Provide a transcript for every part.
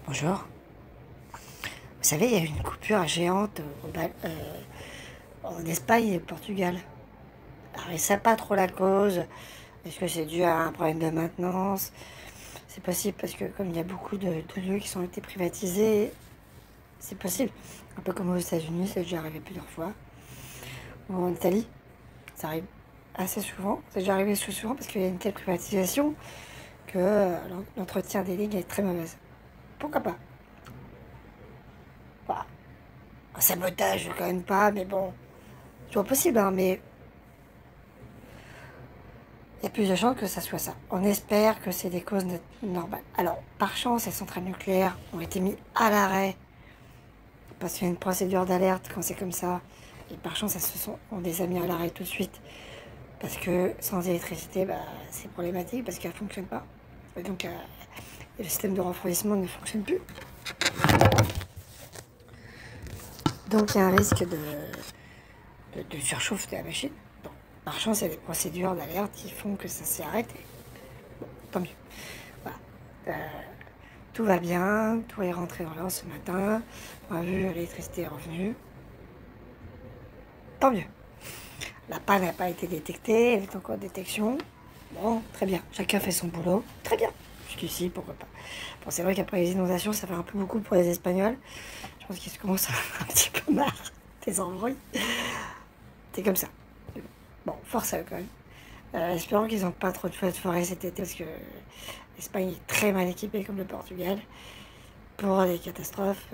Bonjour. Vous savez, il y a eu une coupure géante en Espagne et au Portugal. Alors, ils ne savent pas trop la cause. Est-ce que c'est dû à un problème de maintenance? C'est possible parce que comme il y a beaucoup de lieux qui ont été privatisés, c'est possible. Un peu comme aux États-Unis, c'est déjà arrivé plusieurs fois. Ou en Italie, ça arrive assez souvent. C'est déjà arrivé souvent parce qu'il y a une telle privatisation que l'entretien des lignes est très mauvaise. Pourquoi pas? Voilà. Un sabotage, quand même pas, mais bon, c'est toujours possible, hein, mais il y a plus de chances que ça soit ça. On espère que c'est des causes normales. Alors, par chance, les centrales nucléaires ont été mis à l'arrêt parce qu'il y a une procédure d'alerte quand c'est comme ça. Et par chance, on les a mis à l'arrêt tout de suite. Parce que sans électricité, c'est problématique parce qu'elle ne fonctionne pas. Et donc, le système de refroidissement ne fonctionne plus. Donc, il y a un risque de surchauffe de la machine. Bon, par chance, il y a des procédures d'alerte qui font que ça s'est arrêté. Bon, tant mieux. Voilà. Tout va bien, tout est rentré dans l'ordre ce matin. On a vu l'électricité est revenue. Tant mieux. La panne n'a pas été détectée, elle est encore en détection. Bon, très bien. Chacun fait son boulot. Très bien. Jusqu'ici, pourquoi pas. Bon, c'est vrai qu'après les inondations, ça fait un peu beaucoup pour les Espagnols. Je pense qu'ils commencent à avoir un petit peu marre des embrouilles. C'est comme ça. Bon, force à eux quand même. Espérons qu'ils n'ont pas trop de feux de forêt cet été parce que l'Espagne est très mal équipée comme le Portugal pour les catastrophes,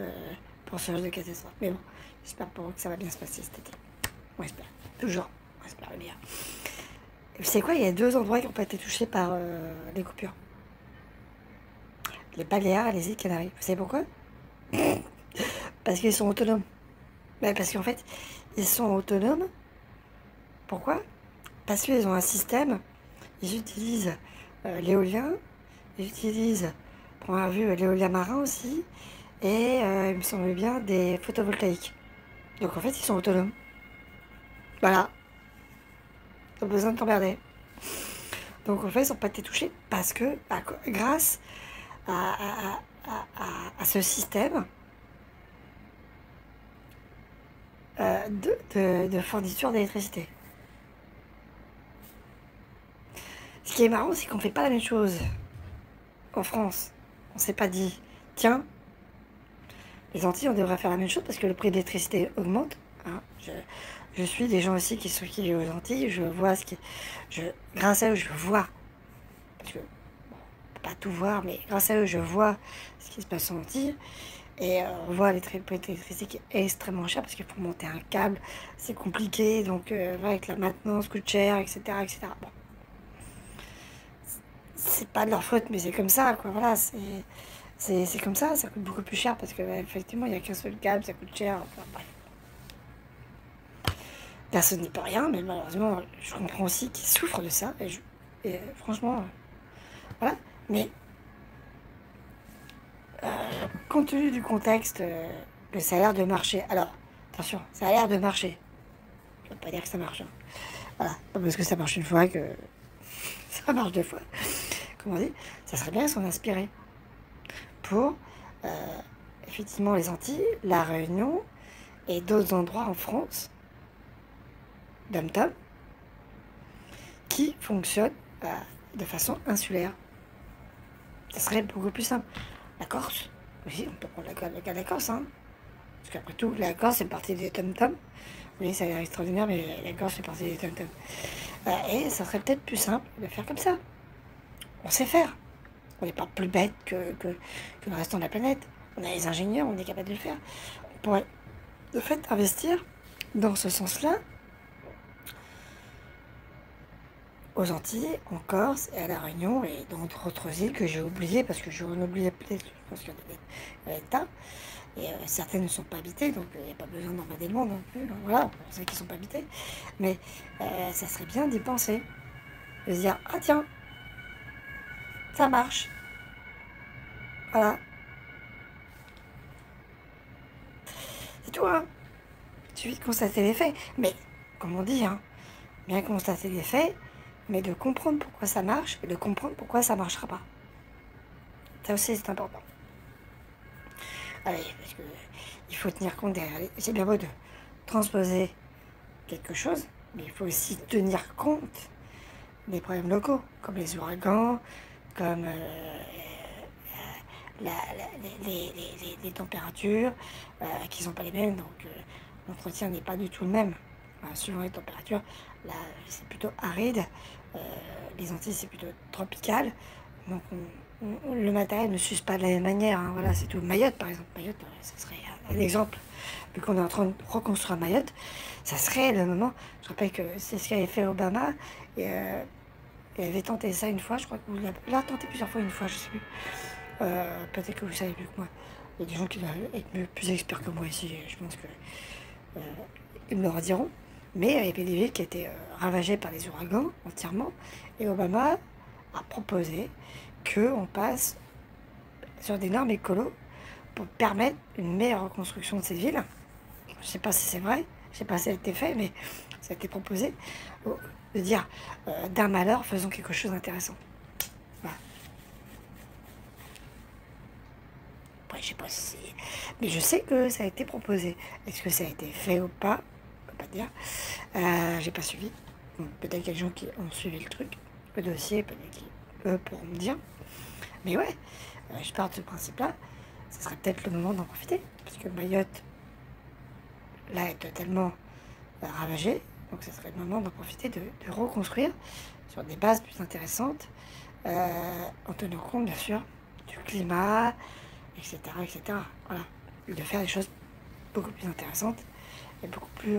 pour ce genre de catastrophes. Mais bon, j'espère pour eux que ça va bien se passer cet été. On espère. Toujours. On espère le meilleur. Et vous savez quoi? Il y a 2 endroits qui n'ont pas été touchés par les coupures. Les Baléares et les îles Canaries. Vous savez pourquoi? Parce qu'ils sont autonomes. Parce qu'en fait, ils sont autonomes. Pourquoi? Parce qu'ils ont un système. Ils utilisent l'éolien. Ils utilisent, pour avoir vu, l'éolien marin aussi. Et il me semble bien des photovoltaïques. Donc en fait, ils sont autonomes. Voilà. Pas besoin de t'emmerder. Donc en fait, ils n'ont pas été touchés parce que, grâce à ce système de fourniture d'électricité. Ce qui est marrant, c'est qu'on ne fait pas la même chose en France. On ne s'est pas dit, tiens, les Antilles, on devrait faire la même chose parce que le prix de l'électricité augmente. Hein. Je suis des gens aussi qui sont qui aux Antilles, je vois grâce à eux, je vois, parce que, bon, on peut pas tout voir, mais grâce à eux, je vois ce qui se passe aux Antilles. Et on voit l'électricité qui est extrêmement cher parce qu'il faut monter un câble, c'est compliqué, donc avec la maintenance coûte cher, etc. etc. Bon. C'est pas de leur faute, mais c'est comme ça, quoi. Voilà, c'est comme ça coûte beaucoup plus cher parce que effectivement, il n'y a qu'un seul câble, ça coûte cher. Enfin, bref. Personne n'y peut rien, mais malheureusement, je comprends aussi qu'ils souffrent de ça. Et franchement, voilà. Mais compte tenu du contexte, que ça a l'air de marcher. Alors, attention, ça a l'air de marcher. Je ne veux pas dire que ça marche. Hein. Voilà, pas parce que ça marche une fois que ça marche 2 fois. Comme on dit, ça serait bien s'en inspirer pour effectivement les Antilles, la Réunion et d'autres endroits en France, dom-tom, qui fonctionnent de façon insulaire. Ça serait beaucoup plus simple. La Corse, aussi, on peut prendre le cas de la Corse, hein. Parce qu'après tout, la Corse fait partie des tom-tom. Oui, ça a l'air extraordinaire, mais la Corse fait partie des tom-tom. Et ça serait peut-être plus simple de faire comme ça. On sait faire. On n'est pas plus bête que le restant de la planète. On a les ingénieurs, on est capable de le faire. On pourrait, de fait, investir dans ce sens-là aux Antilles, en Corse et à La Réunion et dans d'autres îles que j'ai oubliées parce que j'en oubliais peut-être, je pense qu'il y en a des tas. Et certaines ne sont pas habitées, donc il n'y a pas besoin d'emmerder le monde non plus. Donc, voilà, pour ceux qui ne sont pas habitées. Mais ça serait bien d'y penser. De se dire, ah tiens, ça marche. Voilà. C'est tout, hein. Il suffit de constater les faits. Mais, comme on dit, hein, bien constater les faits, mais de comprendre pourquoi ça marche et de comprendre pourquoi ça ne marchera pas. Ça aussi, c'est important. Allez, parce que il faut tenir compte des... C'est bien beau de transposer quelque chose, mais il faut aussi tenir compte des problèmes locaux, comme les ouragans, comme les températures, qui sont pas les mêmes, donc l'entretien n'est pas du tout le même. Suivant les températures, là c'est plutôt aride, les Antilles c'est plutôt tropical, donc le matériel ne s'use pas de la même manière, hein, voilà, c'est tout. Mayotte par exemple, Mayotte, ça serait un exemple, vu qu'on est en train de reconstruire Mayotte, ça serait le moment, je rappelle que c'est ce qu'avait fait Obama, et il avait tenté ça une fois, je crois qu'il l'a tenté plusieurs fois, une fois, je sais plus. Peut-être que vous savez plus que moi. Il y a des gens qui doivent être plus experts que moi ici, je pense que ils me le rediront. Mais il y avait des villes qui étaient ravagées par les ouragans entièrement, et Obama a proposé qu'on passe sur des normes écolo pour permettre une meilleure reconstruction de ces villes. Je ne sais pas si c'est vrai, je ne sais pas si ça a été fait, mais ça a été proposé de dire d'un malheur, faisons quelque chose d'intéressant. Voilà. Après, je sais pas si c'est... Mais je sais que ça a été proposé. Est-ce que ça a été fait ou pas? Je peux pas dire. J'ai pas suivi. Bon, peut-être qu'il y a des gens qui ont suivi le truc, le dossier, peut-être qu'ils pourront me dire. Mais ouais, je pars de ce principe-là. Ce serait peut-être le moment d'en profiter. Parce que Mayotte, là, est totalement ravagée. Donc, ce serait le moment d'en profiter, de reconstruire sur des bases plus intéressantes, en tenant compte, bien sûr, du climat, etc., etc. Voilà. Et de faire des choses beaucoup plus intéressantes et beaucoup plus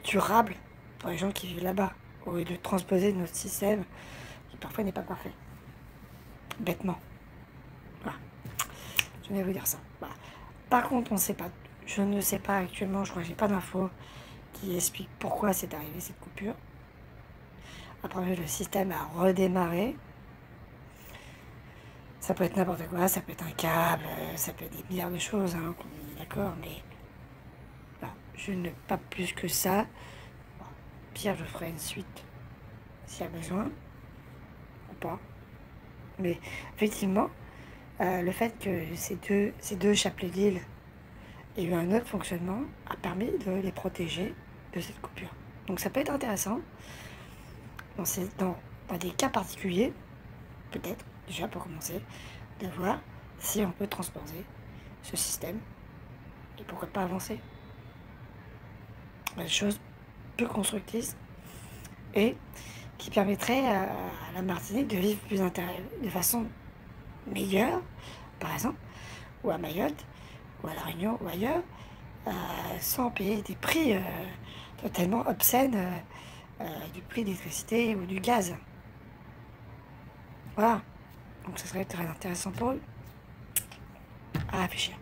durables pour les gens qui vivent là-bas, au lieu de transposer notre système qui parfois n'est pas parfait. Bêtement. Voilà. Je vais vous dire ça. Voilà. Par contre, je ne sais pas actuellement, je crois que j'ai pas d'infos qui expliquent pourquoi c'est arrivé cette coupure. Après, le système a redémarré. Ça peut être n'importe quoi, ça peut être un câble, ça peut être des milliards de choses, hein, qu'on est d'accord, mais voilà, je ne pas plus que ça. Bon, pire, je ferai une suite s'il y a besoin, ou pas. Mais effectivement, le fait que ces deux chapelets d'île aient eu un autre fonctionnement a permis de les protéger de cette coupure. Donc ça peut être intéressant, dans des cas particuliers, peut-être, déjà pour commencer, de voir si on peut transposer ce système et pourquoi pas avancer. Des choses plus constructives et qui permettraient à la Martinique de vivre de façon meilleure, par exemple, ou à Mayotte, ou à La Réunion, ou ailleurs, sans payer des prix totalement obscènes du prix d'électricité ou du gaz. Voilà. Donc ce serait très intéressant pour eux à réfléchir.